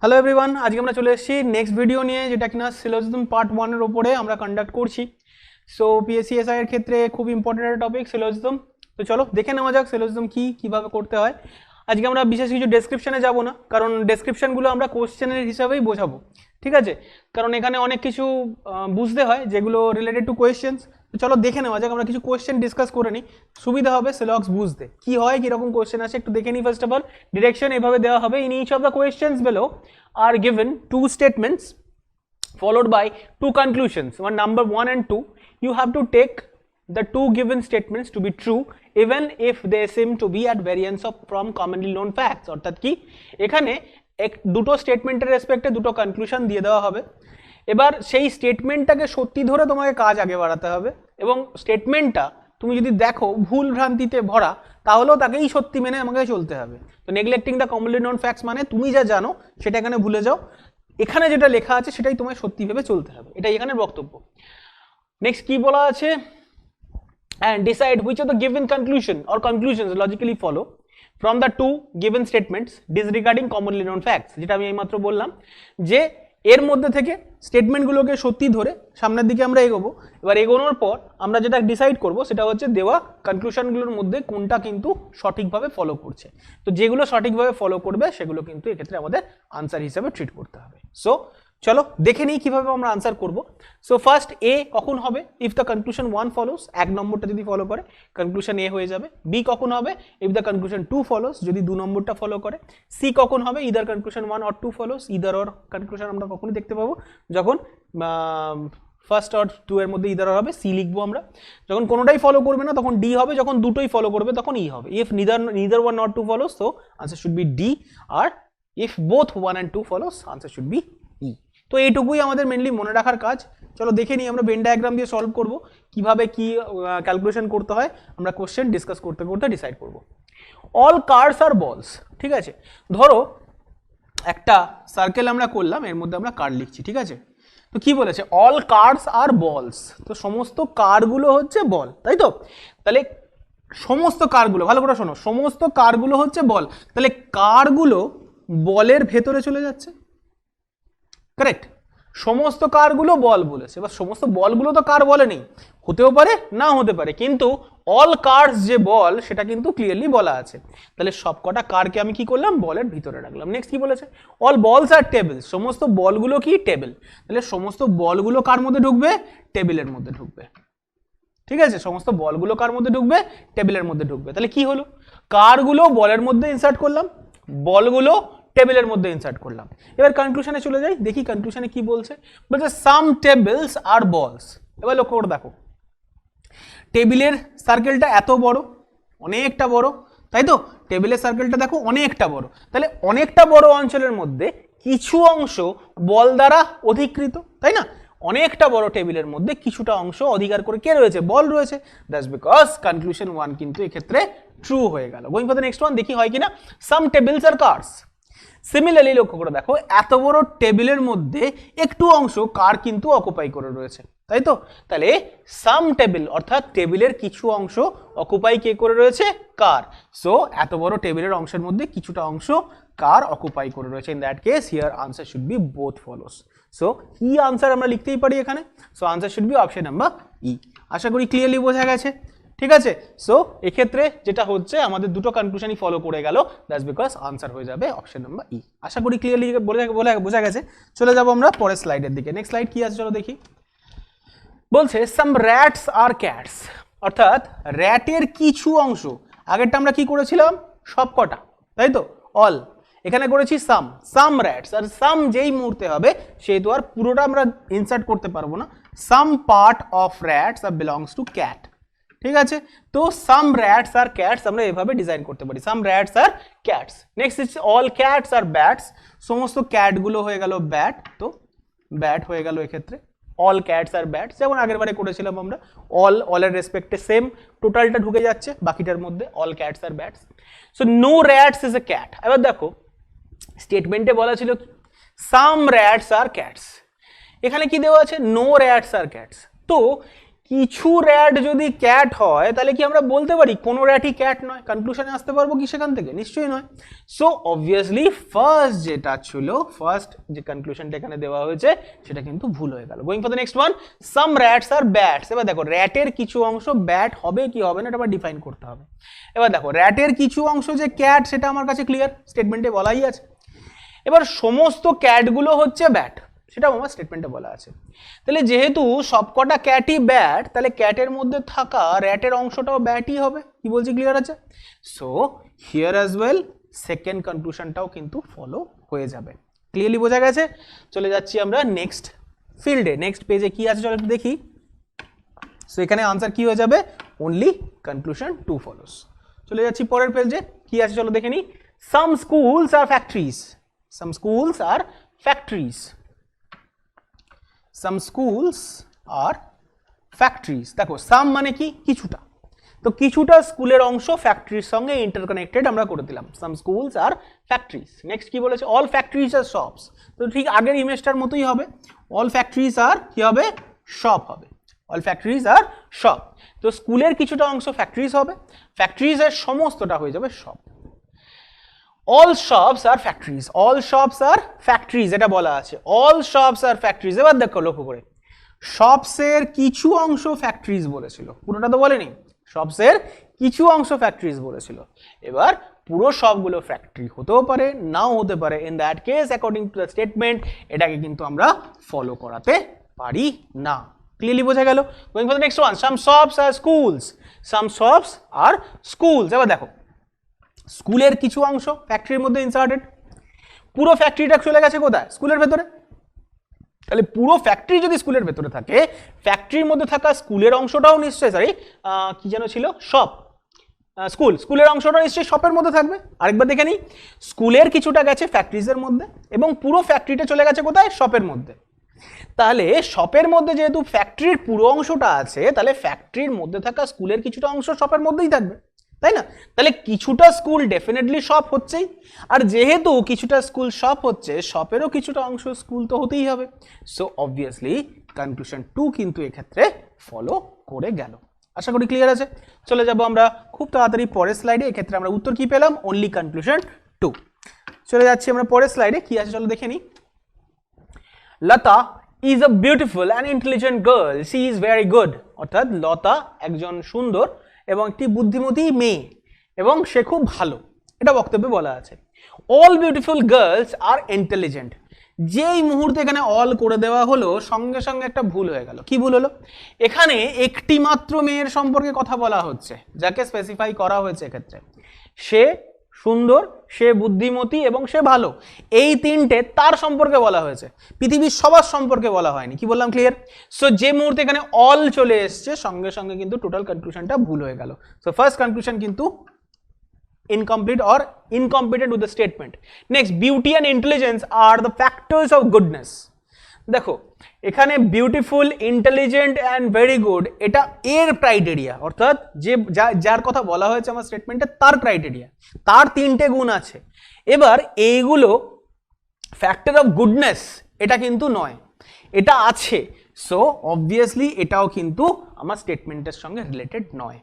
Hello everyone, আজকে আমরা চলে এসেছি নেক্সট ভিডিও নিয়ে, যেটা কিনা সিলোজিজম পার্ট 1 এর উপরে আমরা কন্ডাক্ট করছি। সো পিএসসিএসআই এর ক্ষেত্রে খুব ইম্পর্টেন্ট একটা টপিক সিলোজিজম। তো চলো দেখে নেওয়া যাক সিলোজিজম কি, কিভাবে করতে হয়। আজকে আমরা বিশেষ কিছু ডেসক্রিপশনে যাব না, কারণ ডেসক্রিপশনগুলো আমরা কোশ্চেনের হিসাবেই বোঝাবো, ঠিক আছে? কারণ এখানে অনেক কিছু বুঝতে হয় যেগুলো রিলেটেড টু কোয়েশ্চেন্স। তো চলো দেখে নেওয়া যাক, আমরা কিছু কোয়েশ্চেন ডিসকাস করে নিই, সুবিধা হবে সিলক্স বুঝতে কি হয়, কিরকম কোয়েশ্চেন আছে একটু দেখে নিই। ফার্স্ট অফ অল ডিরেকশন এভাবে দেওয়া হবে, in each of the questions below are given two statements followed by two conclusions, one number 1 and 2. You have to take the two given statements to be true even if they seem to be at variance of from commonly known facts. অর্থাৎ কি, এখানে দুটো স্টেটমেন্টের রেসপেক্টে দুটো conclusion দিয়ে দেওয়া হবে। এবার সেই স্টেটমেন্টটাকে সত্যি ধরে তোমাকে কাজ আগে বাড়াতে হবে, এবং স্টেটমেন্টটা তুমি যদি দেখো ভুল ভ্রান্তিতে ভরা, তাহলেও তাকেই সত্যি মেনে আমাকে চলতে হবে। তো neglecting the commonly known facts মানে তুমি যা জানো সেটা এখানে ভুলে যাও, এখানে যেটা লেখা আছে সেটাই তোমায় সত্যি ভেবে চলতে হবে, এটাই এখানে বক্তব্য। নেক্সট কি বলা আছে, and decide which of the given conclusion or conclusions logically follow from the two given statements disregarding commonly known facts, যেটা আমি এইমাত্র বললাম যে এর মধ্যে থেকে স্টেটমেন্টগুলোকে সত্যি ধরে সামনের দিকে আমরা এগোবো। এবার এগোনোর পর আমরা যেটা ডিসাইড করব সেটা হচ্ছে দেওয়া কনক্লুশনগুলোর মধ্যে কোনটা কিন্তু সঠিকভাবে ফলো করছে। তো যেগুলো সঠিকভাবে ফলো করবে সেগুলো কিন্তু এক্ষেত্রে আমাদের আনসার হিসেবে ট্রিট করতে হবে। সো চলো দেখে নিই কিভাবে আমরা আনসার করব। সো ফার্স্ট এ কখন হবে, ইফ দ্য কনক্লুশন 1 ফলোস, এক নম্বরটা যদি ফলো করে কনক্লুশন এ হয়ে যাবে। বি কখন হবে, ইফ দ্য কনক্লুশন 2 ফলোস, যদি 2 নম্বরটা ফলো করে। সি কখন হবে, either conclusion 1 or 2 follows, either or conclusion আমরা কখনই দেখতে পাবো যখন ফার্স্ট অর 2 এর মধ্যে ইদার অর হবে, সি লিখবো আমরা। যখন কোনোটাই ফলো করবে না তখন ডি হবে, যখন দুটোই ফলো করবে তখন ই হবে। If neither 1 not 2 follows, so answer should be D, আর if both 1 and 2 follows, answer should be E. তো এইটুকুই আমাদের মেনলি মনে রাখার কাজ। চলো দেখে নিই আমরা ভেন ডায়াগ্রাম দিয়ে সলভ করব, কিভাবে কি ক্যালকুলেশন করতে হয় আমরা কোশ্চেন ডিসকাস করতে করতে ডিসাইড করব। অল কার্ডস আর বলস, ঠিক আছে? ধরো একটা সার্কেল আমরা করলাম, এর মধ্যে আমরা কার্ড লিখছি, ঠিক আছে? তো কি বলেছে, অল কার্ডস আর বলস, তো সমস্ত কার্ডগুলো হচ্ছে বল, তাই তো? তাহলে সমস্ত কার্ডগুলো, ভালো করে শোনো, সমস্ত কার্ডগুলো হচ্ছে বল, তাহলে কার্ডগুলো বলের ভেতরে চলে যাচ্ছে, কারেক্ট? সমস্ত কারগুলো বল বলেছে, এবার সমস্ত বলগুলো তো কার বলে নেই, হতেও পারে না হতে পারে, কিন্তু অল কার্স যে বল সেটা কিন্তু ক্লিয়ারলি বলা আছে। তাহলে সবকটা কারকে আমি কি করলাম, বলের ভিতরে রাখলাম। নেক্সট কি বলেছে, অল বলস আর টেবিল, সমস্ত বলগুলো কি টেবিল, তাহলে সমস্ত বলগুলো কার মধ্যে ঢুকবে, টেবিলের মধ্যে ঢুকবে, ঠিক আছে? সমস্ত বলগুলো কার মধ্যে ঢুকবে, টেবিলের মধ্যে ঢুকবে। তাহলে কি হলো, কারগুলো বলের মধ্যে ইনসার্ট করলাম, বলগুলো টেবিলের মধ্যে ইনসার্ট করলাম। এবার কনক্লুশনে চলে যাই, দেখি কনক্লুশনে কি বলছে। বলছে সাম টেবিলস আর বলস। এবার লক্ষ্য করে দেখো, টেবিলের সার্কেলটা এত বড়, অনেকটা বড়, তাই তো? টেবিলের সার্কেলটা দেখো অনেকটা বড়, তাহলে অনেকটা বড় অঞ্চলের মধ্যে কিছু অংশ বল দ্বারা অধিকৃত, তাই না? অনেকটা বড় টেবিলের মধ্যে কিছুটা অংশ অধিকার করে কে রয়েছে, বল রয়েছে। দ্যাটস বিকজ কনক্লুশন 1 কিন্তু এক্ষেত্রে ট্রু হয়ে গেল। Going for the next one, দেখি হয় কিনা। সাম টেবিলস আর কার্স, সিমিলারলি লক্ষ্য করে দেখো এত বড় টেবিলের মধ্যে একটু অংশ কার কিন্তু অকুপাই করে রয়েছে, তাই তো? তাহলে সাম টেবিল অর্থাৎ টেবিলের কিছু অংশ অকুপাই কে করে রয়েছে, কার। সো এত বড় টেবিলের অংশের মধ্যে কিছুটা অংশ কার অকুপাই করে রয়েছে। In that case here answer should be both follows. So E answer আমরা লিখতেই পারি এখানে। So answer should be option number E. আশা করি ক্লিয়ারলি বোঝা গেছে, ঠিক আছে? সো এক্ষেত্রে যেটা হচ্ছে আমাদের দুটো কনক্লুশনই ফলো করে গেল, দ্যাটস বিকজ আনসার হয়ে যাবে অপশন নাম্বার ই। আশা করি ক্লিয়ারলি বোঝা গেছে। চলে যাবো আমরা পরের স্লাইডের দিকে। নেক্সট স্লাইড কি আছে চলো দেখি। বলছে সাম র্যাটস আর ক্যাটস, অর্থাৎ র্যাটের কিছু অংশ, আগেরটা আমরা কি করেছিলাম, সবকটা, তাই তো? অল, এখানে করেছি সাম র্যাটস, আর সাম যেই মুহূর্তে হবে সেহেতু আর পুরোটা আমরা ইনসার্ট করতে পারবো না। Some part of rats are belongs to cat, ঠিক আছে? তো সাম র্যাটস আর ক্যাটস আমরা এভাবে ডিজাইন করতে পারি, some rats are cats. Next is all cats are bats, সমস্ত ক্যাটগুলো হয়ে গেল ব্যাট, তো ব্যাট হয়ে গেল এক্ষেত্রে। অল ক্যাটস আর ব্যাটস, যেমন আগের বারে করেছিলাম আমরা, অলের রেসপেক্টে সেম টোটালটা ঢুকে যাচ্ছে বাকিটার মধ্যে, all cats are bats. So no rats is a cat. এবার দেখো স্টেটমেন্টে বলা ছিল সাম র্যাটস আর ক্যাটস, এখানে কি দেওয়া আছে, নো র্যাটস আর ক্যাটস। তো কিছু র্যাট যদি ক্যাট হয় তাহলে কি আমরা বলতে পারি কোনো র্যাটই ক্যাট নয়? কনক্লুশনে আসতে পারবো কি সেখান থেকে? নিশ্চয়ই নয়। সো অবভিয়াসলি ফার্স্ট যেটা ছিল, ফার্স্ট যে কনক্লুশনটা এখানে দেওয়া হয়েছে সেটা কিন্তু ভুল হয়ে গেল। Going for the next one, some rats are bats. এবার দেখো র্যাটের কিছু অংশ ব্যাট হবে কি হবে না এটা আবার ডিফাইন করতে হবে। এবার দেখো র্যাটের কিছু অংশ যে ক্যাট সেটা আমার কাছে ক্লিয়ার, স্টেটমেন্টে বলাই আছে। এবার সমস্ত ক্যাটগুলো হচ্ছে ব্যাট, সেটাও আমার স্টেটমেন্টে বলা আছে। তাহলে যেহেতু সবকটা ক্যাটই ব্যাট, তাহলে ক্যাটের মধ্যে থাকা র্যাটের অংশটাও ব্যাটই হবে। কি বলছি ক্লিয়ার আছে? So here as well second কনক্লুশনটাও কিন্তু ফলো হয়ে যাবে। ক্লিয়ারলি বোঝা গেছে? চলে যাচ্ছি আমরা নেক্সট ফিল্ডে, নেক্সট পেজে কি আছে চলো একটু দেখি। সো এখানে আনসার কি হয়ে যাবে? Only conclusion 2 follows. চলে যাচ্ছি পরের পেজে, কি আছে চলো দেখে নিই। সাম স্কুলস আর ফ্যাক্টরিজ, সাম স্কুলস আর ফ্যাক্টরিজ, সাম স্কুলস আর ফ্যাক্টরিজ। দেখো সাম মানে কি? কিছুটা, তো কিছুটা স্কুলের অংশ ফ্যাক্টরির সঙ্গে ইন্টারকানেক্টেড আমরা করে দিলাম, সাম স্কুলস আর ফ্যাক্টরিজ। নেক্সট কি বলেছে? অল ফ্যাক্টরিজ আর শপস। তো ঠিক আগের ইমেজটার মতোই হবে, অল ফ্যাক্টরিজ আর কি হবে? শপ হবে, অল ফ্যাক্টরিজ আর শপ। তো স্কুলের কিছুটা অংশ ফ্যাক্টরিজ হবে, ফ্যাক্টরিজের সমস্তটা হয়ে যাবে শপ। অল শপস আর ফ্যাক্টরিজ, অল শপস আর ফ্যাক্টরিজ এটা বলা আছে, অল শপস আর ফ্যাক্টরিজ। এবার দেখো লক্ষ্য করে, শপসের কিছু অংশ ফ্যাক্টরিজ বলেছিল, পুরোটা তো বলেনি, শপসের কিছু অংশ ফ্যাক্টরিজ বলেছিল। এবার পুরো সবগুলো ফ্যাক্টরি হতেও পারে নাও হতে পারে, in that case according to the statement এটাকে কিন্তু আমরা ফলো করাতে পারি না। ক্লিয়ারলি বোঝা গেল? Going for the next one, some shops are schools, some shops are schools. এবার দেখো স্কুলের কিছু অংশ ফ্যাক্টরির মধ্যে ইনসার্টেড, পুরো ফ্যাক্টরিটা চলে গেছে কোথায়? স্কুলের ভেতরে। তাহলে পুরো ফ্যাক্টরি যদি স্কুলের ভেতরে থাকে, ফ্যাক্টরির মধ্যে থাকা স্কুলের অংশটাও নিশ্চয়ই, সরি কি যেন ছিল, শপ, স্কুল, স্কুলের অংশটা নিশ্চয়ই শপের মধ্যে থাকবে। আরেকবার দেখে নিই, স্কুলের কিছুটা গেছে ফ্যাক্টরিজের মধ্যে এবং পুরো ফ্যাক্টরিটা চলে গেছে কোথায়? শপের মধ্যে। তাহলে শপের মধ্যে যেহেতু ফ্যাক্টরির পুরো অংশটা আছে, তাহলে ফ্যাক্টরির মধ্যে থাকা স্কুলের কিছুটা অংশ শপের মধ্যেই থাকবে, তাই না? তাহলে কিছুটা স্কুল ডেফিনেটলি শপ হচ্ছেই, আর যেহেতু কিছুটা স্কুল শপ হচ্ছে, শপেরও কিছুটা অংশ স্কুল তো হতেই হবে। সো অবভিয়াসলি কনক্লুশন 2 কিন্তু এক্ষেত্রে ফলো করে গেল। আশা করি ক্লিয়ার আছে। চলে যাব আমরা খুব তাড়াতাড়ি পরের স্লাইডে। এক্ষেত্রে আমরা উত্তর কি পেলাম? Only conclusion 2। চলে যাচ্ছি আমরা পরের স্লাইডে, কি আছে চলো দেখে নিই। Lata is a beautiful and intelligent girl, she is very good. অর্থাৎ লতা একজন সুন্দর এবং একটি বুদ্ধিমতী মেয়ে এবং সে খুব ভালো, এটা বক্তব্যে বলা আছে। অল বিউটিফুল গার্লস আর ইন্টেলিজেন্ট, যেই মুহূর্তে এখানে অল করে দেওয়া হলো সঙ্গে সঙ্গে একটা ভুল হয়ে গেল। কি ভুল হলো? এখানে একটি মাত্র মেয়ের সম্পর্কে কথা বলা হচ্ছে, যাকে স্পেসিফাই করা হয়েছে এক্ষেত্রে। সে সুন্দর, সে বুদ্ধিমতী এবং সে ভালো, এই তিনটে তার সম্পর্কে বলা হয়েছে, পৃথিবীর সবার সম্পর্কে বলা হয়নি। কি বললাম? ক্লিয়ার? সো যে মুহূর্তে এখানে অল চলে এসছে সঙ্গে সঙ্গে কিন্তু টোটাল কনক্লুশনটা ভুল হয়ে গেল। সো ফার্স্ট কনক্লুশন কিন্তু incomplete or incompetent with the statement. Next, beauty and intelligence are the factors of goodness. দেখো এখানে beautiful, intelligent and very good এটা এর ক্রাইটেরিয়া, অর্থাৎ যে যার কথা বলা হয়েছে আমার স্টেটমেন্টে তার ক্রাইটেরিয়া, তার তিনটে গুণ আছে। এবার এইগুলো ফ্যাক্টর অফ গুডনেস এটা কিন্তু নয়, এটা আছে। সো অবভিয়াসলি এটাও কিন্তু আমার স্টেটমেন্টের সঙ্গে রিলেটেড নয়।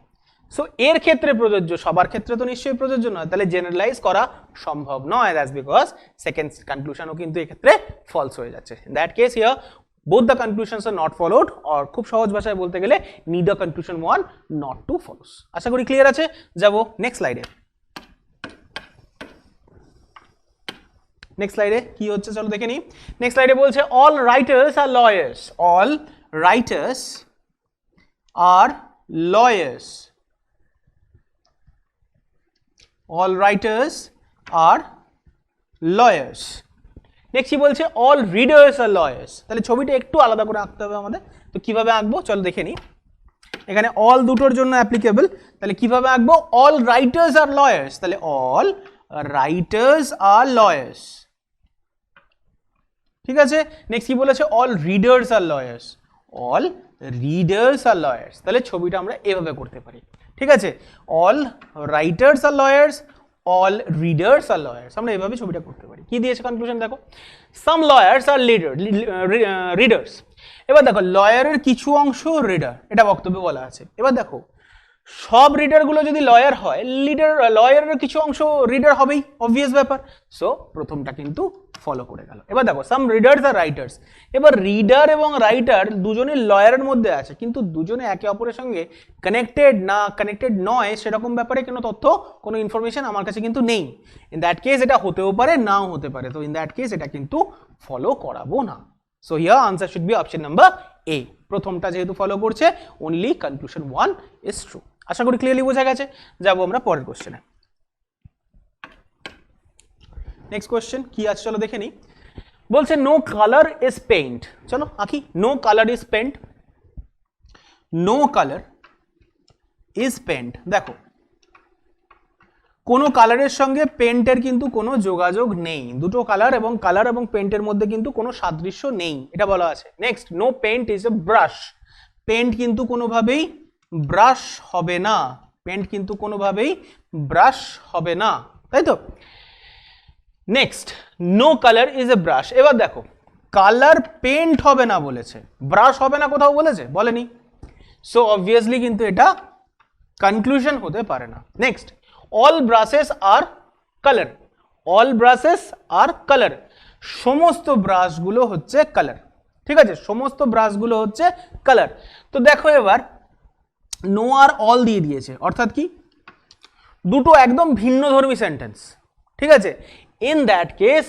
সো এর ক্ষেত্রে প্রযোজ্য, সবার ক্ষেত্রে তো নিশ্চয়ই প্রযোজ্য নয়, তাহলে জেনারেলাইজ করা সম্ভব নয়। দ্যাটস বিকজ সেকেন্ড কনক্লুশনও কিন্তু এক্ষেত্রে ফলস হয়ে যাচ্ছে। In that case here both the conclusions are not followed, or খুব সহজ ভাষায় বলতে গেলে neither conclusion 1 not 2 follows। আশা করি ক্লিয়ার আছে। যাব নেক্সট স্লাইডে। নেক্সট স্লাইডে কি হচ্ছে চলো দেখে নিই। নেক্সট স্লাইডে বলছে all writers are lawyers, all writers are lawyers, all writers are lawyers। Next কি বলছে? অল রিডার্স আর লয়ার্স। তাহলে ছবিটা একটু আলাদা করে আঁকতে হবে আমাদের, তো কিভাবে আঁকবো চলো দেখে নিই। এখানে অল দুটোর জন্য অ্যাপ্লিকেবল, তাহলে কিভাবে আঁকবো? অল রাইটার্স আর লয়ার্স, তাহলে অল রাইটার্স আর লয়ার্স, ঠিক আছে। নেক্সট কি বলেছে? অল রিডার্স আর লয়ার্স, অল রিডার্স আর লয়ার্স। তাহলে ছবিটা আমরা এভাবে করতে পারি, ঠিক আছে। অল রাইটার্স আর লয়ার্স, অল রিডার্স আর লয়ার্স, আমরা এভাবে ছবিটা করতে পারি। কি দিয়েছে কনক্লুশন দেখো, সাম লয়ার্স আর রিডার্স। এবার দেখো লয়ারের কিছু অংশ রিডার, এটা বক্তব্যে বলা আছে। এবার দেখো সব রিডারগুলো যদি লয়ার হয়, লয়ারের কিছু অংশ রিডার হবেই, অবভিয়াস ব্যাপার। সো প্রথমটা কিন্তু ফলো করে গেল। এবার দেখো সাম রিডার্স আর রাইটার্স, এবার রিডার এবং রাইটার দুজনেই লয়ারের মধ্যে আছে, কিন্তু দুজনে একে অপরের সঙ্গে কানেক্টেড না কানেক্টেড নয় সেরকম ব্যাপারে কোনো তথ্য, কোনো ইনফরমেশন আমার কাছে কিন্তু নেই। ইন দ্যাট কেস এটা হতেও পারে নাও হতে পারে, তো ইন দ্যাট কেস এটা কিন্তু ফলো করাবো না। So here answer should be option number এ। প্রথমটা যেহেতু ফলো করছে, অনলি কনক্লুশন 1 ইজ ট্রু। আশা করি ক্লিয়ারলি বোঝা গেছে। যাবো আমরা পরের কোশ্চেনে। নেক্সট কোশ্চেন কি আছে চলো দেখে নিই। বলছে নো কালার ইজ পেইন্ট, চলো আঁকি। No colour is paint, no colour is paint. দেখো কোনো কালারের সঙ্গে পেন্টের কিন্তু কোনো যোগাযোগ নেই, দুটো কালার এবং পেন্টের মধ্যে কিন্তু কোনো সাদৃশ্য নেই, এটা বলা আছে। Next, no paint is a brush, paint কিন্তু কোনোভাবেই ব্রাশ হবে না, পেন্ট কিন্তু কোনোভাবেই ব্রাশ হবে না, তাই তো। Next, no colour is a brush. এবার দেখো কালার পেন্ট হবে না বলেছে, ব্রাশ হবে না কোথাও বলেছে? বলেনি। সো অবভিয়াসলি কিন্তু এটা কনক্লুশন হতে পারে না। নেক্সট, অল ব্রাশেস আর কালার, অল ব্রাশেস আর কালার, সমস্ত ব্রাশগুলো হচ্ছে কালার, ঠিক আছে, সমস্ত ব্রাশগুলো হচ্ছে কালার। তো দেখো এবার নো আর অল দিয়ে দিয়েছে, অর্থাৎ কি দুটো একদম ভিন্নধর্মী সেন্টেন্স, ঠিক আছে। ইন দ্যাট কেস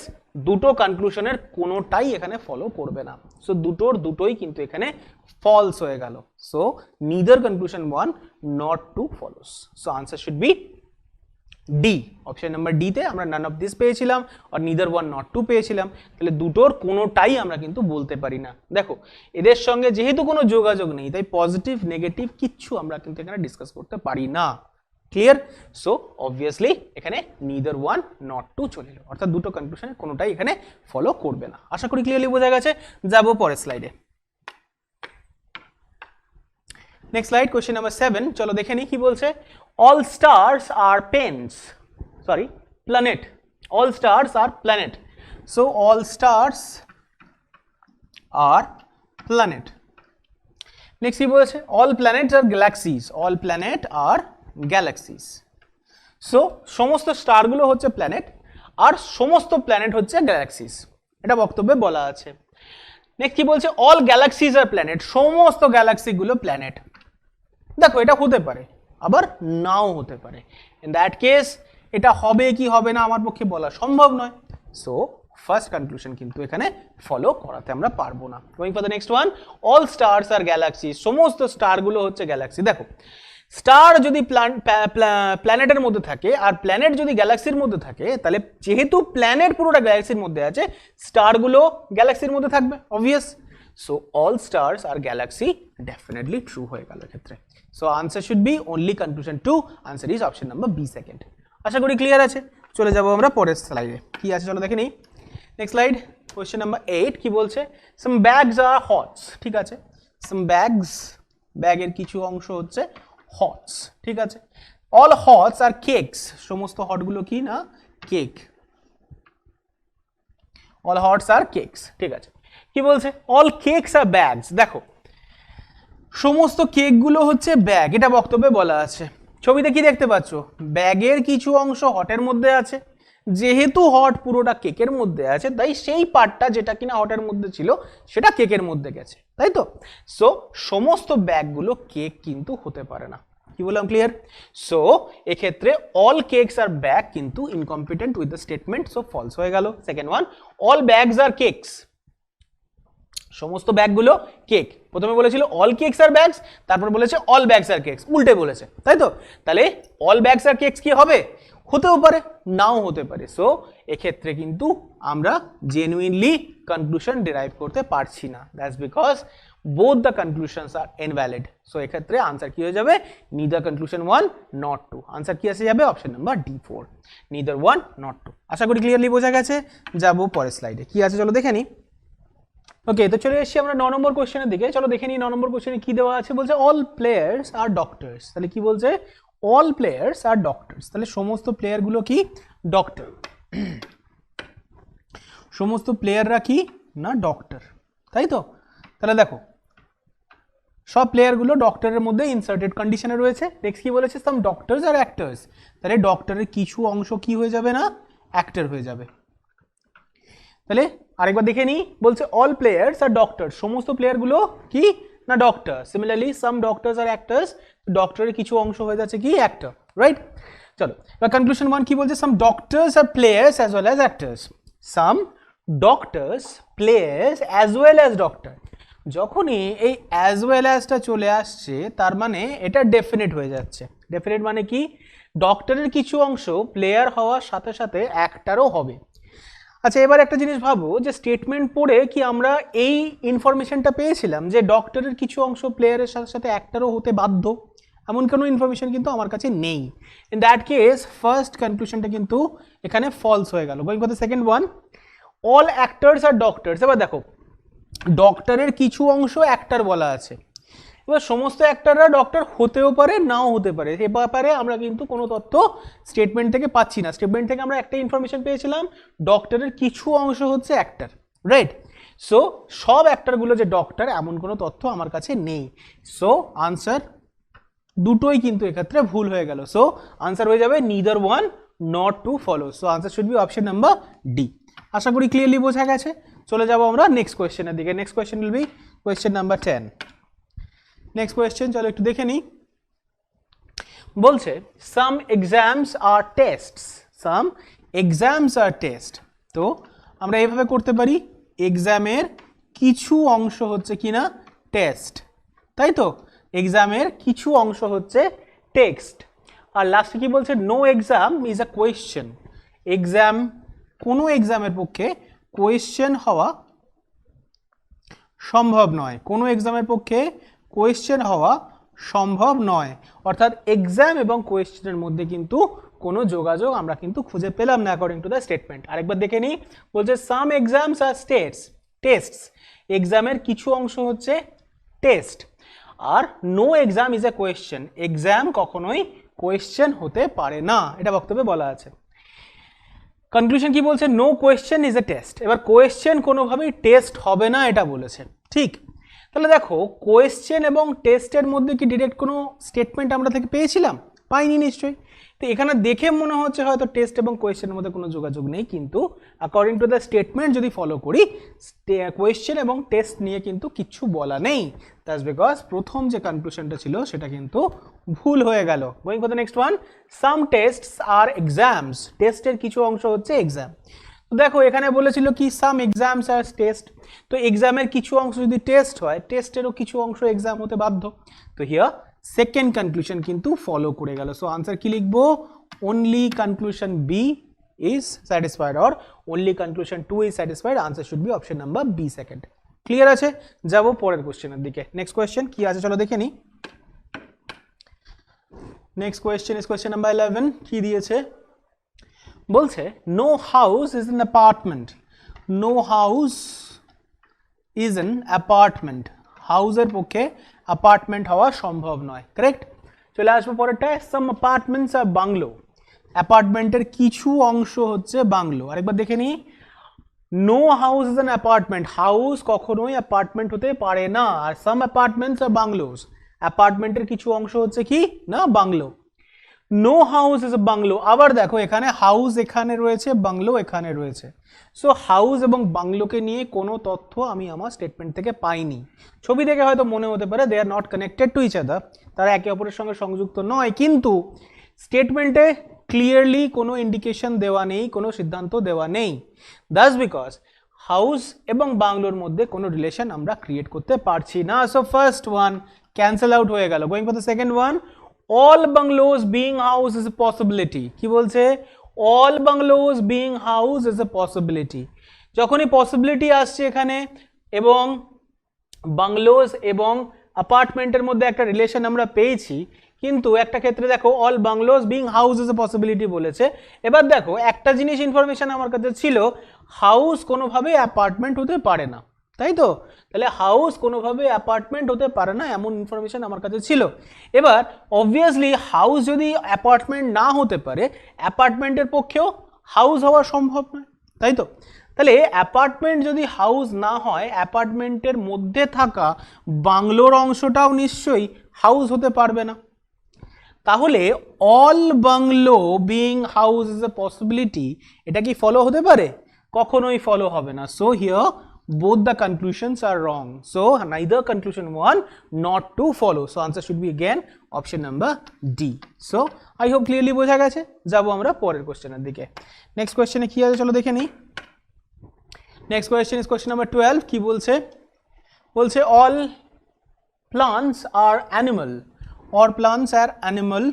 দুটো কনক্লুশনের কোনোটাই এখানে ফলো করবে না। সো দুটোই কিন্তু এখানে ফলস হয়ে গেল। So neither conclusion 1 not 2 follows. So answer should be D. Option number D তে আমরা নান অফ দিস পেয়েছিলাম আর নিদার 1 নট 2 পেয়েছিলাম, তাহলে দুটোর কোনোটাই আমরা কিন্তু বলতে পারি না। দেখো এদের সঙ্গে যেহেতু কোনো যোগাযোগ নেই, তাই পজিটিভ নেগেটিভ কিচ্ছু আমরা কিন্তু এখানে ডিসকাস করতে পারি না। ক্লিয়ার? সো অবভিয়াসলি এখানে নিদার 1 নট 2 চলে এলো, অর্থাৎ দুটো কনক্লুশনের কোনোটাই এখানে ফলো করবে না। আশা করি ক্লিয়ারলি বোঝা গেছে। যাবো পরের স্লাইডে। নেক্সট স্লাইড, কোশ্চেন নাম্বার 7, চলো দেখে নিই কি বলছে। All stars are pens, sorry planet, all stars are planet. So all stars are planet. Next কি বলেছে? All planet are galaxies, all planet are galaxies. So সমস্ত স্টারগুলো হচ্ছে প্ল্যানেট আর সমস্ত প্ল্যানেট হচ্ছে গ্যালাক্সিস, এটা বক্তব্যে বলা আছে। নেক্সট কি বলছে? অল গ্যালাক্সিস আর প্ল্যানেট, সমস্ত গ্যালাক্সিগুলো প্ল্যানেট। দেখো এটা হতে পারে আবার নাও হতে পারে। ইন দ্যাট কেস এটা হবে কি হবে না আমার পক্ষে বলা সম্ভব নয়। সো ফার্স্ট কনক্লুশন কিন্তু এখানে ফলো করাতে আমরা পারবো না। Going for the next one, all stars are galaxy, সমস্ত স্টারগুলো হচ্ছে গ্যালাক্সি। দেখো স্টার যদি প্ল্যানেটের মধ্যে থাকে আর প্ল্যানেট যদি গ্যালাক্সির মধ্যে থাকে, তাহলে যেহেতু প্ল্যানেট পুরোটা গ্যালাক্সির মধ্যে আছে, স্টারগুলো গ্যালাক্সির মধ্যে থাকবে, obvious. So all stars are galaxy definitely true হয়ে গেল এক্ষেত্রে। So answer should be only conclusion 2, answer is option number B second. আশা করি ক্লিয়ার আছে। চলে যাবো আমরা পরের স্লাইডে, কি আছে চলো দেখে নিই। নেক্সট স্লাইড, কোয়েশ্চেন নাম্বার 8 কি বলছে? সাম ব্যাগস আর হটস, ঠিক আছে, সাম ব্যাগস, ব্যাগের কিছু অংশ হচ্ছে হটস, ঠিক আছে। অল হটস আর কেকস, সমস্ত হটগুলো কি না কেক, অল হটস আর কেকস, ঠিক আছে। কি বলছে? অল কেকস আর ব্যাগস। দেখো সমস্ত কেকগুলো হচ্ছে ব্যাগ, এটা বক্তব্যে বলা আছে। ছবিতে কি দেখতে পাচ্ছ? ব্যাগের কিছু অংশ হটের মধ্যে আছে, যেহেতু হট পুরোটা কেকের মধ্যে আছে, তাই সেই পার্টটা যেটা কিনা হটের মধ্যে ছিল সেটা কেকের মধ্যে গেছে, তাই তো। সো সমস্ত ব্যাগগুলো কেক কিন্তু হতে পারে না। কি বললাম? ক্লিয়ার? সো এক্ষেত্রে অল কেকস আর ব্যাগ কিন্তু incompetent with the statement, so false হয়ে গেল। Second one, all bags are cakes, সমস্ত ব্যাগগুলো কেক। প্রথমে বলেছিল অল কেকস আর ব্যাগস, তারপর বলেছে অল ব্যাগস আর কেকস, উল্টে বলেছে, তাই তো। তাহলে অল ব্যাগস আর কেকস কি হবে? হতেও পারে নাও হতে পারে। সো এক্ষেত্রে কিন্তু আমরা জেনুইনলি কনক্লুশন ডিরাইভ করতে পারছি না, that's because both the conclusions are invalid. So এক্ষেত্রে আনসার কি হয়ে যাবে? Neither conclusion 1 not 2। আনসার কি আসে যাবে? Option number D4, neither 1 not 2। আশা করি ক্লিয়ারলি বোঝা গেছে। যাবো পরের স্লাইডে, কি আছে চলো দেখে নিই। ওকে, তো চলে এসেছি আমরা 9 নম্বর কোশ্চেনের দিকে। চলো দেখে নিই 9 নম্বর কোশ্চেনে কি দেওয়া আছে। বলছে অল প্লেয়ার্স আর ডক্টরস, তাহলে কি বলছে? অল প্লেয়ার্স আর ডক্টরস, তাহলে সমস্ত প্লেয়ারগুলো কি ডক্টর, সমস্ত প্লেয়াররা কি না ডক্টর, তাই তো। তাহলে দেখো সব প্লেয়ারগুলো ডক্টরের মধ্যে ইনসার্টেড কন্ডিশনে রয়েছে। নেক্সট কি বলেছে, সাম ডক্টরস আর অ্যাক্টরস, তাহলে ডক্টরের কিছু অংশ কি হয়ে যাবে না, অ্যাক্টর হয়ে যাবে। তাহলে আরেকবার দেখে নিই, বলছে অল প্লেয়ার্স আর ডক্টর, সমস্ত প্লেয়ারগুলো কি না ডক্টর। সিমিলারলি সাম ডক্টরস আর অ্যাক্টরস, ডক্টরের কিছু অংশ হয়ে যাচ্ছে কি অ্যাক্টর, রাইট। চলো এবার কনক্লুশন 1 কি বলছে, some doctors are players as well as actors. Some doctors players as well as doctor, যখনই এই অ্যাজ ওয়েল অ্যাজটা চলে আসছে তার মানে এটা ডেফিনেট হয়ে যাচ্ছে। ডেফিনেট মানে কি, ডক্টরের কিছু অংশ প্লেয়ার হওয়ার সাথে সাথে অ্যাক্টারও হবে। আচ্ছা এবার একটা জিনিস ভাবো যে স্টেটমেন্ট পড়ে কি আমরা এই ইনফরমেশনটা পেয়েছিলাম যে ডক্টরের কিছু অংশ প্লেয়ারের সাথে সাথে অ্যাক্টারও হতে বাধ্য, এমন কোনো ইনফরমেশন কিন্তু আমার কাছে নেই। ইন দ্যাট কেস ফার্স্ট কনক্লুশনটা কিন্তু এখানে ফলস হয়ে গেল। Going for the second one, all actors are doctors. এবার দেখো ডক্টরের কিছু অংশ অ্যাক্টর বলা আছে, এবার সমস্ত অ্যাক্টররা ডক্টর হতেও পারে নাও হতে পারে, এ ব্যাপারে আমরা কিন্তু কোনো তথ্য স্টেটমেন্ট থেকে পাচ্ছি না। স্টেটমেন্ট থেকে আমরা একটা ইনফরমেশন পেয়েছিলাম, ডক্টরের কিছু অংশ হচ্ছে অ্যাক্টর, রাইট। সো সব অ্যাক্টরগুলো যে ডক্টর এমন কোনো তথ্য আমার কাছে নেই। সো আনসার দুটোই কিন্তু এক্ষেত্রে ভুল হয়ে গেল। সো আনসার হয়ে যাবে neither one not to follow. So answer should be option number D. আশা করি ক্লিয়ারলি বোঝা গেছে। চলে যাব আমরা নেক্সট কোয়েশ্চেনের দিকে। Next question will be question number 10। Next question চলো একটু দেখে নিই। বলছে সাম এক্সামস আর টেস্টস, সাম এক্সামস আর টেস্ট। তো আমরা এইভাবে করতে পারি, এক্সামের কিছু অংশ হচ্ছে কিনা টেস্ট, তাই তো, এক্সামের কিছু অংশ হচ্ছে টেক্সট। আর লাস্টে কি বলছে, no exam is a question. Exam, কোনো এক্সামের পক্ষে কোয়েশ্চেন হওয়া সম্ভব নয়, কোনো এক্সামের পক্ষে কোয়েশ্চেন হওয়া সম্ভব নয়। অর্থাৎ এক্সাম এবং কোয়েশ্চেনের মধ্যে কিন্তু কোনো যোগাযোগ আমরা কিন্তু খুঁজে পেলাম না অ্যাকর্ডিং টু দ্য স্টেটমেন্ট। আরেকবার দেখে নিই, বলছে সাম এক্সামস আর টেস্টস, এক্সামের কিছু অংশ হচ্ছে টেস্ট। আর no exam is a question, exam কখনোই কোয়েশ্চেন হতে পারে না, এটা বক্তব্যে বলা আছে। কনক্লুশন কি বলছে, no question is a test. এবার কোয়েশ্চেন কোনোভাবেই টেস্ট হবে না এটা বলেছে, ঠিক। তাহলে দেখো কোয়েশ্চেন এবং টেস্টের মধ্যে কি ডিরেক্ট কোনো স্টেটমেন্ট আমরা থেকে পেয়েছিলাম, পাইনি নিশ্চয়ই। তো এখানে দেখে মনে হচ্ছে হয়তো টেস্ট এবং কোয়েশ্চেনের মধ্যে কোনো যোগাযোগ নেই, কিন্তু অ্যাকর্ডিং টু দ্য স্টেটমেন্ট যদি ফলো করি, কোয়েশ্চেন এবং টেস্ট নিয়ে কিন্তু কিচ্ছু বলা নেই। দ্যাটস বিকজ প্রথম যে কনক্লুশনটা ছিল সেটা কিন্তু ভুল হয়ে গেল। Going for the next one, some tests are exams, টেস্টের কিছু অংশ হচ্ছে এক্সাম। তো দেখো এখানে বলেছিল কি সাম এক্সামস আর টেস্ট, তো এক্সামের কিছু অংশ যদি টেস্ট হয়, টেস্টেরও কিছু অংশ এক্সাম হতে বাধ্য। তো হিয়ার সেকেন্ড কনক্লুশন কিন্তু ফলো করে গেল। সো আনসার কি লিখবো, only conclusion B is satisfied or only conclusion 2 is satisfied. Answer should be option number B second. Clear আছে? যাবো পরের কোশ্চেনের দিকে। নেক্সট কোয়েশ্চেন কি আছে চলো দেখে নিই। Next question is question number 11। কি দিয়েছে, বলছে no house is an apartment, no house is an apartment, হাউসের পক্ষে অ্যাপার্টমেন্ট হওয়া সম্ভব নয়, কারেক্ট। চলে আসবো পরেরটা, সাম অ্যাপার্টমেন্টস আর বাংলো, অ্যাপার্টমেন্টের কিছু অংশ হচ্ছে বাংলো। আরেকবার দেখে নিই, no house is an apartment, house কখনোই অ্যাপার্টমেন্ট হতে পারে না। আর সাম অ্যাপার্টমেন্টস আর বাংলোস, অ্যাপার্টমেন্টের কিছু অংশ হচ্ছে কি না bungalow. No house is a bungalow, আবার দেখো এখানে হাউস এখানে রয়েছে, বাংলো এখানে রয়েছে। সো হাউস এবং বাংলোকে নিয়ে কোনো তথ্য আমি আমার স্টেটমেন্ট থেকে পাইনি। ছবি দেখে হয়তো মনে হতে পারে they are not connected to each other, তারা একে অপরের সঙ্গে সংযুক্ত নয়, কিন্তু স্টেটমেন্টে ক্লিয়ারলি কোনো ইন্ডিকেশন দেওয়া নেই, কোনো সিদ্ধান্ত দেওয়া নেই। দ্যাটস বিকজ হাউস এবং বাংলোর মধ্যে কোনো রিলেশন আমরা ক্রিয়েট করতে পারছি না। So first one cancel out হয়ে গেল। Going for the second one, all bungalows being house is a possibility। কি বলছে, all bungalows being house is a possibility। যখনই পসিবিলিটি আসছে এখানে এবং বাংলোস এবং অ্যাপার্টমেন্টের মধ্যে একটা রিলেশন আমরা পেয়েছি, কিন্তু একটা ক্ষেত্রে দেখো all bungalows being house is a possibility বলেছে। এবার দেখো একটা জিনিস ইনফরমেশন আমার কাছে ছিল, হাউস কোনোভাবে অ্যাপার্টমেন্ট হতে পারে না, তাই তো। তাহলে হাউস কোনোভাবে অ্যাপার্টমেন্ট হতে পারে না এমন ইনফরমেশন আমার কাছে ছিল। এবার অবভিয়াসলি হাউস যদি অ্যাপার্টমেন্ট না হতে পারে, অ্যাপার্টমেন্টের পক্ষেও হাউস হওয়া সম্ভব নয়, তাই তো। তাহলে অ্যাপার্টমেন্ট যদি হাউস না হয়, অ্যাপার্টমেন্টের মধ্যে থাকা বাংলোর অংশটাও নিশ্চয়ই হাউস হতে পারবে না। তাহলে all bungalow being house is a possibility, এটা কি ফলো হতে পারে? কখনোই ফলো হবে না। So here both the conclusions are wrong, so neither conclusion 1 not to follow, so answer should be again option number D. So I hope clearly বোঝা গেছে। যাব আমরা পরের কোশ্চেনের দিকে। নেক্সট কোশ্চেনে কি আছে চলো দেখে নিই। Next question is question number 12। কি বলছে? বলছে all plants are animal, all plants are animal।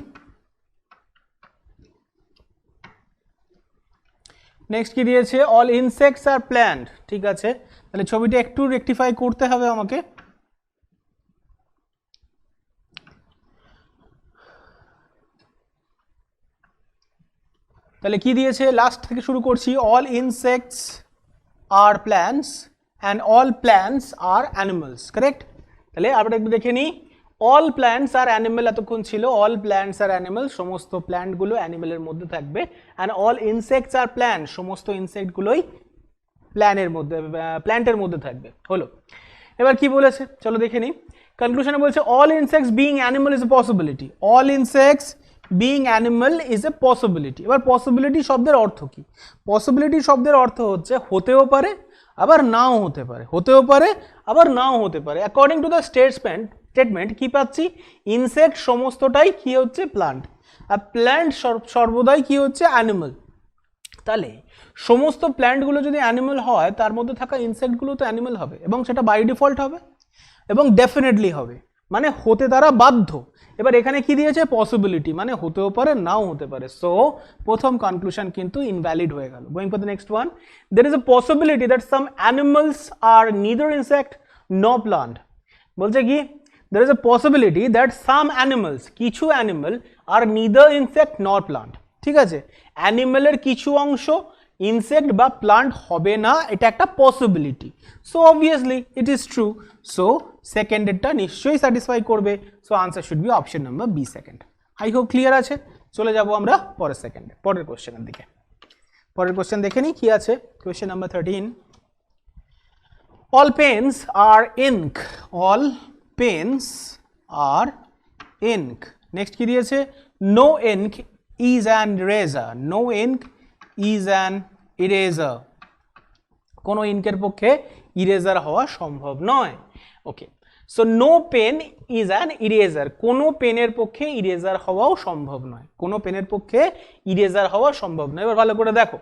Next কি দিয়েছে? অল ইনসেক্টস আর প্ল্যান্ট। ঠিক আছে, তাহলে ছবিটা একটু রেকটিফাই করতে হবে আমাকে। তাহলে কি দিয়েছে? লাস্ট থেকে শুরু করছি। All insects are plants and all plants are animals, correct? তাহলে আমরা একটু দেখে নিই। অল প্ল্যান্টস আর অ্যানিমেল এতক্ষণ ছিল, অল প্ল্যান্টস আর অ্যানিমেল, সমস্ত প্ল্যান্টগুলো অ্যানিমেলের মধ্যে থাকবে। And all insects R plant, সমস্ত ইনসেক্টগুলোই প্ল্যান্টের মধ্যে থাকবে। হলো, এবার কি বলেছে চলো দেখে নিই। কনক্লুশনে বলছে all insects being animal is a possibility, all insects being animal is a possibility. এবার পসিবিলিটি শব্দের অর্থ কি? পসিবিলিটি শব্দের অর্থ হচ্ছে হতেও পারে আবার নাও হতে পারে, হতেও পারে আবার নাও হতে পারে। অ্যাকর্ডিং টু দ্য স্টেটমেন্ট কি পাচ্ছি? ইনসেক্ট সমস্তটাই কি হচ্ছে? প্লান্ট। আর প্ল্যান্ট সর্বদাই কি হচ্ছে? অ্যানিমাল। তাহলে সমস্ত প্ল্যান্টগুলো যদি অ্যানিমাল হয়, তার মধ্যে থাকা ইনসেক্টগুলো তো অ্যানিমাল হবে, এবং সেটা বাই ডিফল্ট হবে এবং ডেফিনেটলি হবে, মানে হতে তারা বাধ্য। এবার এখানে কি দিয়েছে? পসিবিলিটি, মানে হতেও পারে নাও হতে পারে। সো প্রথম কনক্লুশন কিন্তু ইনভ্যালিড হয়ে গেল। Going for the next one. There is a possibility that some animals are neither insect no plant. বলছে কি? there is a possibility that some animals, কিছু অ্যানিমাল, আর neither insect nor plant। ঠিক আছে, অ্যানিমালের কিছু অংশ ইনসেক্ট বা প্লান্ট হবে না, এটা একটা possibility. So obviously it is true. So সেকেন্ডেরটা নিশ্চয়ই স্যাটিসফাই করবে। So answer should be option number B, second. I hope clear আছে। চলে যাব আমরা পরের কোশ্চেনের দিকে। পরের কোশ্চেন দেখে নিই কি আছে। Question number 13। all pens are ink, all pens are ink। Next কি দিয়েছে? no ink is an eraser, no ink is an eraser। কোনো ইনকের পক্ষে ইরেজার হওয়া সম্ভব নয়। Okay, so no pen is an eraser, কোনো পেনের পক্ষে ইরেজার হওয়াও সম্ভব নয়, কোনো পেনের পক্ষে ইরেজার হওয়া সম্ভব নয়। এবার ভালো করে দেখো,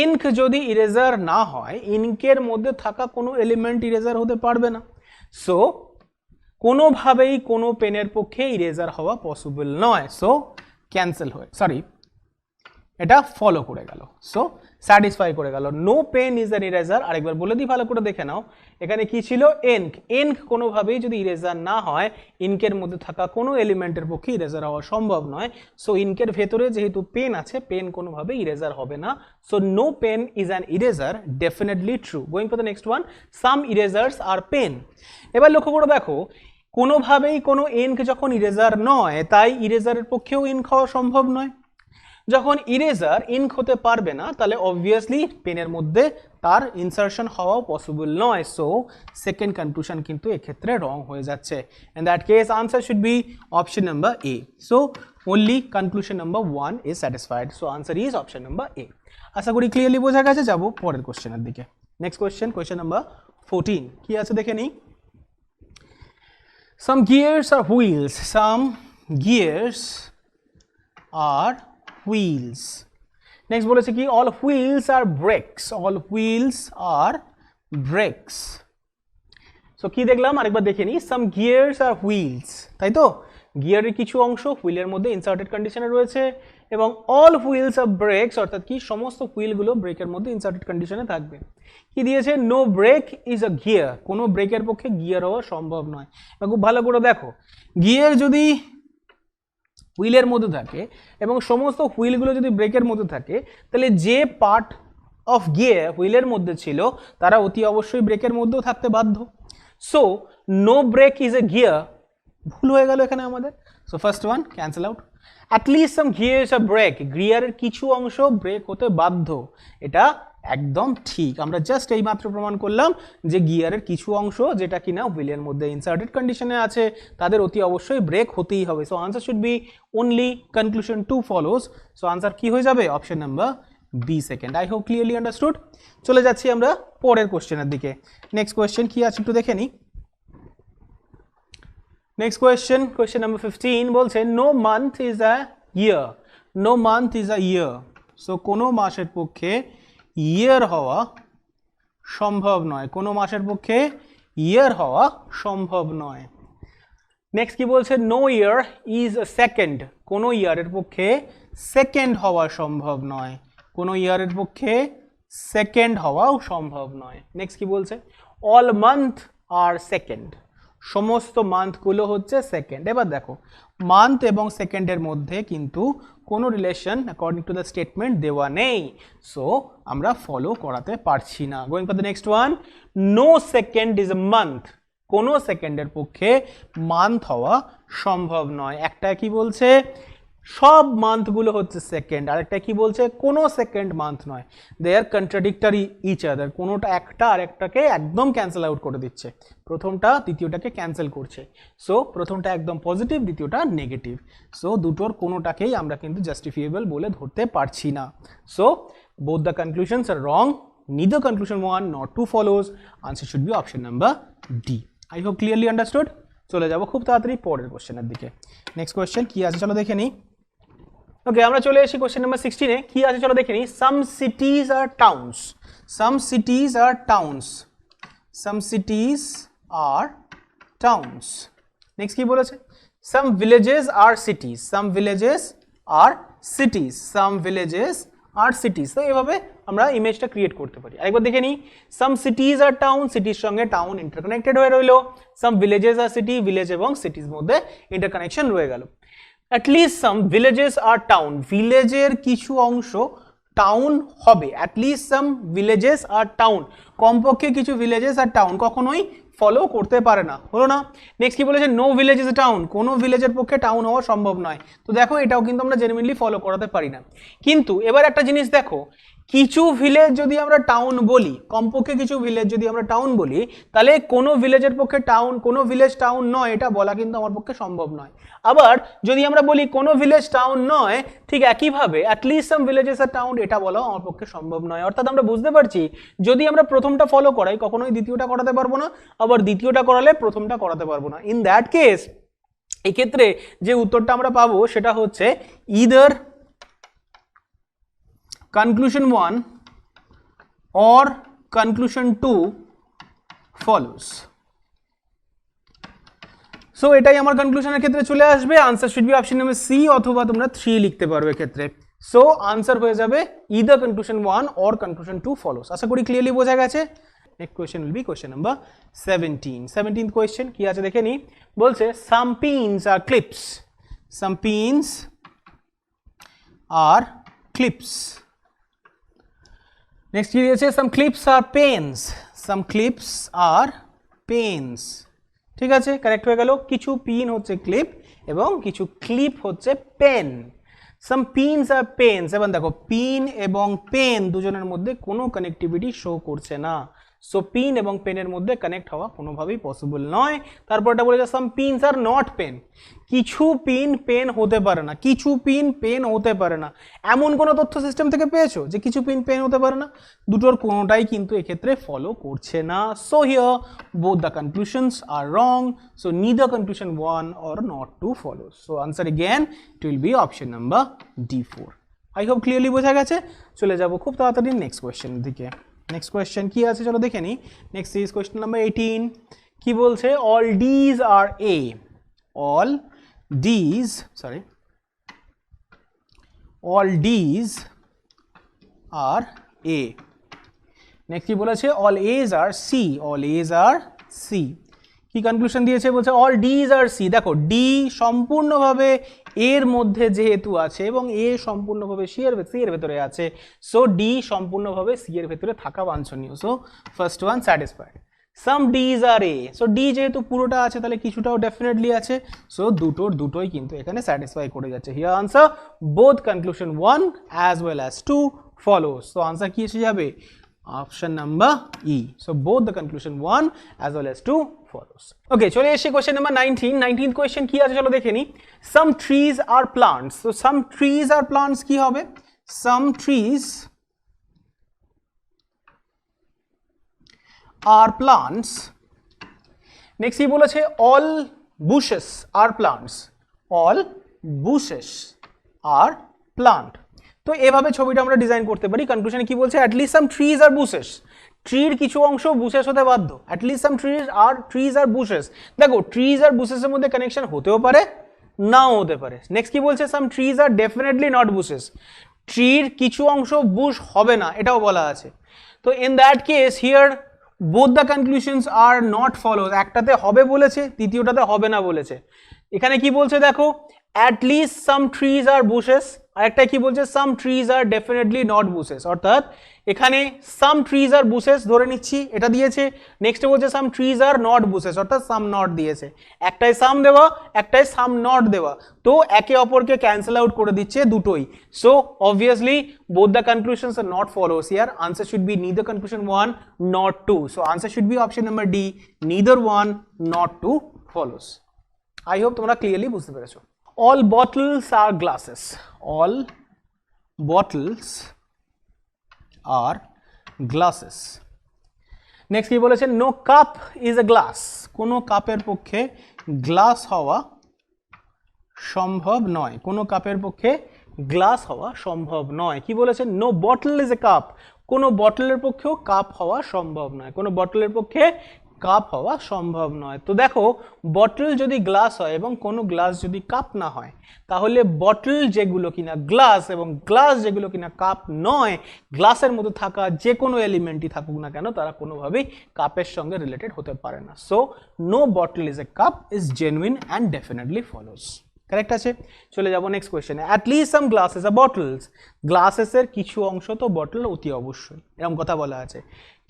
ইঙ্ক যদি ইরেজার না হয়, ইঙ্কের মধ্যে থাকা কোনো এলিমেন্ট ইরেজার হতে পারবে না। সো কোনোভাবেই কোনো পেনের পক্ষে ইরেজার হওয়া পসিবল নয়। সো ক্যান্সেল হয়ে, সরি, এটা ফলো করে গেল। সো স্যাটিসফাই করে গেল। No pen is an eraser. আরেকবার বলে দিই, ভালো করে দেখে নাও। এখানে কি ছিল? ইঙ্ক। ইঙ্ক কোনোভাবেই যদি ইরেজার না হয়, ইঙ্কের মধ্যে থাকা কোনো এলিমেন্টের পক্ষে ইরেজার হওয়া সম্ভব নয়। সো ইঙ্কের ভেতরে যেহেতু পেন আছে, পেন কোনোভাবেই ইরেজার হবে না। So no pen is an eraser, definitely true. Going for the next one. Some erasers are pen. এবার লক্ষ্য করে দেখো, কোনোভাবেই কোনো ইঙ্ক যখন ইরেজার নয়, তাই ইরেজারের পক্ষেও ইঙ্ক হওয়া সম্ভব নয়। যখন ইরেজার ইঙ্ক হতে পারবে না, তাহলে অবভিয়াসলি পেনের মধ্যে তার ইনসারশন হওয়াও পসিবল নয়। সো সেকেন্ড কনক্লুশন কিন্তু এক্ষেত্রে রং হয়ে যাচ্ছে। In that case answer should be option number A. So only conclusion number 1 is satisfied. So answer is option number A. আশা করি ক্লিয়ারলি বোঝা গেছে। যাবো পরের কোশ্চেনের দিকে। Next question, question number 14। কি আছে দেখে নিই। Some gears are wheels, some gears are wheels। Next বলেছে কি? all wheels are brakes, all wheels are brakes। So কি দেখলাম আরেকবার দেখে নিই। some gears are wheels, তাই তো? গিয়ারের কিছু অংশ হুইলের মধ্যে ইনসার্টেড কন্ডিশনে রয়েছে, এবং all wheels are brakes অর্থাৎ কি সমস্ত হুইলগুলো ব্রেকের মধ্যে ইনসার্টেড কন্ডিশনে থাকবে। কি দিয়েছে? No brake is a gear, কোনো ব্রেকের পক্ষে গিয়ার হওয়া সম্ভব নয়। খুব ভালো করে দেখো, গিয়ার যদি হুইলের মধ্যে থাকে এবং সমস্ত হুইলগুলো যদি ব্রেকের মধ্যে থাকে, তাহলে যে পার্ট অফ গিয়ার হুইলের মধ্যে ছিল তারা অতি অবশ্যই ব্রেকের মধ্যেও থাকতে বাধ্য। So no brake is a gear, ভুল হয়ে গেল এখানে আমাদের। So first one cancel out. At least some gears are brake, গিয়ারের কিছু অংশ ব্রেক হতে বাধ্য, এটা একদম ঠিক, আমরা জাস্ট এই মাত্র প্রমাণ করলাম যে গিয়ারের কিছু অংশ যেটা কিনা হুইলের মধ্যে ইনসার্টেড কন্ডিশনে আছে তাদের অতি অবশ্যই ব্রেক হতেই হবে। So answer should be only conclusion 2 follows. So answer কি হয়ে যাবে? Option number B second. I hope clearly understood. চলে যাচ্ছি আমরা পরের কোশ্চেনের দিকে। নেক্সট কোয়েশ্চেন কি আছে একটু দেখে নিই। নেক্সট কোয়েশ্চেন, কোয়েশ্চেন নাম্বার 15 বলছে no month is a year, no month is a year. So কোনো মাসের পক্ষে ইয়ার হওয়া সম্ভব নয়, কোনো মাসের পক্ষে ইয়ার হওয়া সম্ভব নয়। নেক্সট কি বলছে? No year is a second, কোনো ইয়ারের পক্ষে সেকেন্ড হওয়া সম্ভব নয়, কোনো ইয়ারের পক্ষে সেকেন্ড হওয়াও সম্ভব নয়। নেক্সট কি বলছে? অল মান্থ আর সেকেন্ড, সমস্ত মান্থগুলো হচ্ছে সেকেন্ড। এবার দেখো মান্থ এবং সেকেন্ডের মধ্যে কিন্তু কোনো relation according to the statement দেওয়া নেই, সো আমরা ফলো করাতে পারছি না। Going for the next one, no second is a month, কোনো সেকেন্ডের পক্ষে মান্থ হওয়া সম্ভব নয়। একটা কি বলছে? সব মান্থগুলো হচ্ছে সেকেন্ড, আরেকটা কি বলছে? কোনো সেকেন্ড মান্থ নয়। দে আর কন্ট্রাডিক্টরি ইচ আদার, কোনোটা একটা আরেকটাকে একদম ক্যান্সেল আউট করে দিচ্ছে, প্রথমটা দ্বিতীয়টাকে ক্যান্সেল করছে। সো প্রথমটা একদম পজিটিভ, দ্বিতীয়টা নেগেটিভ। সো দুটোর কোনোটাকেই আমরা কিন্তু জাস্টিফিয়েবল বলে ধরতে পারছি না। So both the conclusions are wrong, neither conclusion 1 nor 2 follows. Answer should be option number D. I hope clearly understood. চলে যাব খুব তাড়াতাড়ি পরের কোশ্চেনের দিকে। নেক্সট কোশ্চেন কি আছে চলো দেখে নিই। ওকে, আমরা চলে এসেছি কোশ্চেন নাম্বার 16 এ। কি আছে চলো দেখে নিই। Some cities are towns, some cities are towns, some cities are towns. Next কি বলেছে? Some villages are cities, some villages are cities, some villages are cities. তো এভাবে আমরা ইমেজটা ক্রিয়েট করতে পারি। আরেকবার দেখে নিই। সাম সিটিজ আর টাউন, সিটির সঙ্গে টাউন ইন্টারকানেক্টেড হয়ে রইলো। সাম ভিলেজেস আর সিটি, ভিলেজ এবং সিটির মধ্যে ইন্টারকানেকশন রয়ে গেল। at least some villages are town, ভিলেজের কিছু অংশ টাউন হবে। at least some villages are town, কমপক্ষে কিছু ভিলেজেস আর টাউন কখনোই ফলো করতে পারে না, হলো না? নেক্সট কি বলেছে? No village is a town, কোনো ভিলেজের পক্ষে টাউন হওয়া সম্ভব নয়। তো দেখো এটাও কিন্তু আমরা জেনুইনলি ফলো করাতে পারি না। কিন্তু এবার একটা জিনিস দেখো, কিছু ভিলেজ যদি আমরা টাউন বলি, কমপক্ষে কিছু ভিলেজ যদি আমরা টাউন বলি, তাহলে কোনো ভিলেজের পক্ষে টাউন, কোনো ভিলেজ টাউন নয়, এটা বলা কিন্তু আমার পক্ষে সম্ভব নয়। আবার যদি আমরা বলি কোনো ভিলেজ টাউন নয়, ঠিক একইভাবে at least some villages are town, এটা বলাও আমার পক্ষে সম্ভব নয়। অর্থাৎ আমরা বুঝতে পারছি যদি আমরা প্রথমটা ফলো করাই কখনোই দ্বিতীয়টা করাতে পারবো না, আবার দ্বিতীয়টা করালে প্রথমটা করাতে পারবো না। ইন দ্যাট কেস এই ক্ষেত্রে যে উত্তরটা আমরা পাবো সেটা হচ্ছে either conclusion 1 or conclusion 2 follows. So এটাই আমার কনক্লুশনের ক্ষেত্রে চলে আসবে। Answer should be option number C, অথবা তোমরা 3 লিখতে পারবে ক্ষেত্রে। সো আনসার হয়ে যাবে either conclusion 1 or conclusion 2 follows। আশা করি ক্লিয়ারলি বোঝা গেছে। Next question will be question number 17। 17th question কি আছে দেখে নি। বলছে সাম পিনস আর ক্লিপস, সাম পিনস আর ক্লিপস। নেক্সট কি দিয়েছে? সাম ক্লিপস আর পেনস, সাম ক্লিপস আর পেনস। ঠিক আছে, কারেক্ট হয়ে গেল। কিছু পিন হচ্ছে ক্লিপ এবং কিছু ক্লিপ হচ্ছে পেন। সাম পিনস আর পেনস। এবার দেখো পিন এবং পেন দুজনের মধ্যে কোনো কানেক্টিভিটি শো করছে না। সো পিন এবং পেনের মধ্যে কানেক্ট হওয়া কোনোভাবেই পসিবল নয়। তারপরটা বলেছে সাম পিনস আর নট পেন, কিছু পিন পেন হতে পারে না, কিছু পিন পেন হতে পারে না। এমন কোনো তথ্য সিস্টেম থেকে পেয়েছো যে কিছু পিন পেন হতে পারে না? দুটোর কোনোটাই কিন্তু এক্ষেত্রে ফলো করছে না। So here both the conclusions are wrong. So neither conclusion 1 or not 2 follows. So answer again it will be option number D4. I hope clearly বোঝা গেছে। চলে যাব খুব তাড়াতাড়ি নেক্সট কোয়েশ্চেন দিকে। নেক্সট কোয়েশ্চেন কি আছে চলো দেখে নিই। Next is question number 18। কি বলছে? All D's are A, all D's, sorry, all D's are A. Next কি বলেছে? all A's are C, all A's are C. কি কনক্লুশন দিয়েছে? বলছে all D's are C। দেখো ডি সম্পূর্ণভাবে এর মধ্যে যেহেতু আছে এবং এ সম্পূর্ণভাবে সি এর ভেতরে আছে, সো ডি সম্পূর্ণভাবে সি এর ভেতরে থাকা বাঞ্ছনীয়। So first one satisfied. Some D's are A, so D যেহেতু পুরোটা আছে তাহলে কিছুটাও ডেফিনেটলি আছে, সো দুটোই কিন্তু এখানে স্যাটিসফাই করে যাচ্ছে। Here answer both conclusion 1 as well as 2 follows. So answer কি এসে যাবে? Option number E. So both the conclusion 1 as well as 2 follows. Okay, চলে এসে question number 19. 19th question কি আছে চলো দেখে নি. Some trees are plants. So some trees are plants কি হবে? Some trees are plants. Next কি বলেছে? All bushes are plants. All bushes are plant. তো এভাবে ছবিটা আমরা ডিজাইন করতে পারি। কনক্লুশনে কি বলছে? at least some trees are bushes. ট্রির কিছু অংশ বুশেস হতে বাধ্য। at least some trees are bushes. দেখো trees আর bushes এর মধ্যে কানেকশন হতেও পারে নাও হতে পারে। নেক্সট কি বলছে? some trees are definitely not bushes. ট্রির কিছু অংশ বুশ হবে না এটাও বলা আছে। তো in that case here both the conclusions are not follows. একটাতে হবে বলেছে, দ্বিতীয়টাতে হবে না বলেছে। এখানে কি বলছে দেখো? at least some trees are bushes, আরেকটা কি বলছে? some trees are definitely not bushes। অর্থাৎ এখানে some trees are bushes ধরে নিচ্ছি, এটা দিয়েছে। নেক্সটে বলছে some trees are not bushes, অর্থাৎ some not দিয়েছে। একটাই some দেওয়া, একটাই some not দেওয়া, তো একে অপরকে ক্যান্সেল আউট করে দিচ্ছে দুটোই। So obviously both the conclusions are not follows here. Answer should be neither conclusion 1 not 2. So answer should be option number D, neither 1 not 2 follows. I hope তোমরা clearly বুঝতে পেরেছো। All bottles are glasses. All bottles are glasses. Next কি বলেছে? No cup is a glass. কোনো কাপের পক্ষে glass হওয়া সম্ভব নয়। কোনো কাপের পক্ষে গ্লাস হওয়া সম্ভব নয়। কি বলেছে? No bottle is a cup. কোনো বটলের পক্ষেও কাপ হওয়া সম্ভব নয়। কোনো বটলের পক্ষে কাপ হওয়া সম্ভব নয়। তো দেখো বটল যদি গ্লাস হয় এবং কোনো গ্লাস যদি কাপ না হয়, তাহলে বটল যেগুলো কিনা গ্লাস এবং গ্লাস যেগুলো কিনা কাপ নয়, গ্লাসের মধ্যে থাকা যে কোনো এলিমেন্টই থাকুক না কেন তারা কোনোভাবেই কাপের সঙ্গে রিলেটেড হতে পারে না। So no bottle is a cup is genuine and definitely follows. Correct আছে। চলে যাব নেক্সট কোয়েশ্চেনে। At least some glasses are bottles. গ্লাসেসের কিছু অংশ তো বটল অতি অবশ্যই, এরকম কথা বলা আছে।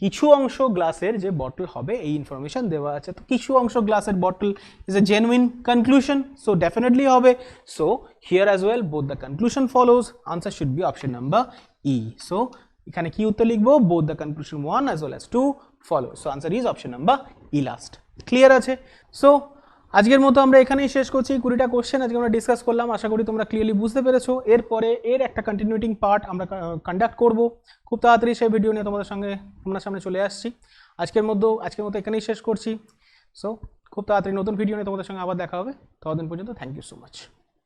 কিছু অংশ গ্লাসের যে বটল হবে এই ইনফরমেশন দেওয়া আছে। তো কিছু অংশ গ্লাসের bottle is a genuine conclusion, so definitely হবে। So here as well both the conclusion follows. Answer should be option number E. So এখানে কি উত্তর লিখবো? Both the conclusion 1 as well as 2 follows. So answer is option number E last. Clear আছে? So আজকের মতো আমরা এখানেই শেষ করছি। 20টা কোশ্চেন আজকে আমরা ডিসকাস করলাম, আশা করি তোমরা ক্লিয়ারলি বুঝতে পেরেছো। এরপরে এর একটা কন্টিনিউটিং পার্ট আমরা কন্ডাক্ট করব খুব তাড়াতাড়ি। সেই ভিডিও নিয়ে তোমাদের সামনে চলে আসছি। আজকের মতো এখানেই শেষ করছি। সো খুব তাড়াতাড়ি নতুন ভিডিও নিয়ে তোমাদের সঙ্গে আবার দেখা হবে। ততদিন পর্যন্ত থ্যাংক ইউ সো মাচ।